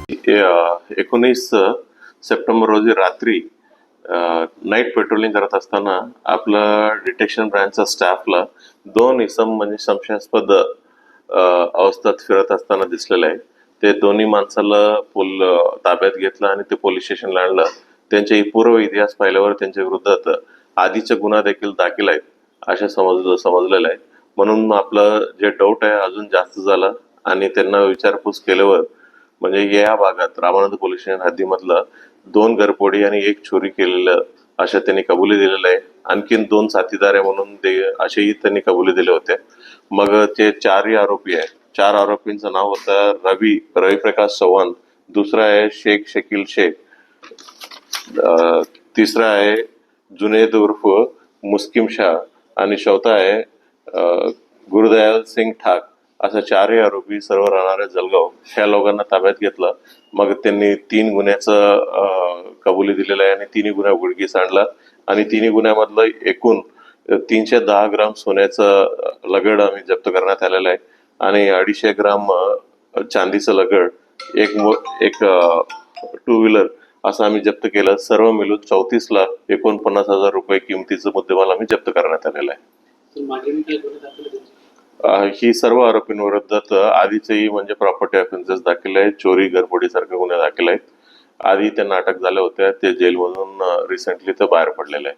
19 September रोजी रात्री night patrolling करत असताना आपलं डिटेक्शन ब्रँचच्या स्टाफला दोन इसम म्हणजे संशयास्पद अवस्थेत फिरत असताना दिसलेले आहे. ते दोन्ही माणसाला ताब्यात घेतलं आणि ते पोलीस स्टेशनला आणलं. त्यांचे पूर्व इतिहास पाहिल्यावर त्यांच्या विरोधात आधीचे गुन्हा देखील दाखल आहेत असे समजलेलं आहे. म्हणून आपलं जे डाऊट आहे अजून जास्त झालं आणि त्यांना विचारपूस केल्यावर म्हणजे या भागात रामानंद पोलीस स्टेशन हद्दीमधलं 2 घरफोडी आणि 1 चोरी केलेलं अशा त्यांनी कबुली दिलेलं आहे. आणखीन 2 साथीदार आहे म्हणून ते असेही त्यांनी कबुली दिले होते. मग ते 4 आरोपी आहे. 4 आरोपींचं नाव होतं रवी प्रकाश चव्हाण, दुसरा आहे शेख शकील शेख, तिसरा आहे जुनेद उर्फ मुस्किम शाह आणि चौथा आहे गुरुदयाल सिंग ठाक. असा 4 आरोपी सर्व राहणारे जळगाव ह्या लोकांना ताब्यात घेतलं. मग त्यांनी 3 गुन्ह्याचं कबुली दिलेलं आहे आणि 3 गुन्हा उघडकीस आणला आणि 3 गुन्ह्यामधलं एकूण 310 ग्राम सोन्याचं लगड आम्ही जप्त करण्यात आलेलं आहे आणि 250 ग्राम चांदीचं लगड, एक 2 व्हीलर असं आम्ही जप्त केलं. सर्व मिळून 34,49,000 रुपये किमतीचं मुद्देमाल आम्ही जप्त करण्यात आलेला आहे. ही सर्व आरोपींविरोधात आधीचेही म्हणजे प्रॉपर्टी ऑफेन्सेस दाखल आहे, चोरी घरफोडी सारखे गुन्हे दाखल आहेत. आधी त्यांना अटक झाल्या होत्या. ते जेलमधून रिसेंटली तर बाहेर पडलेले आहे.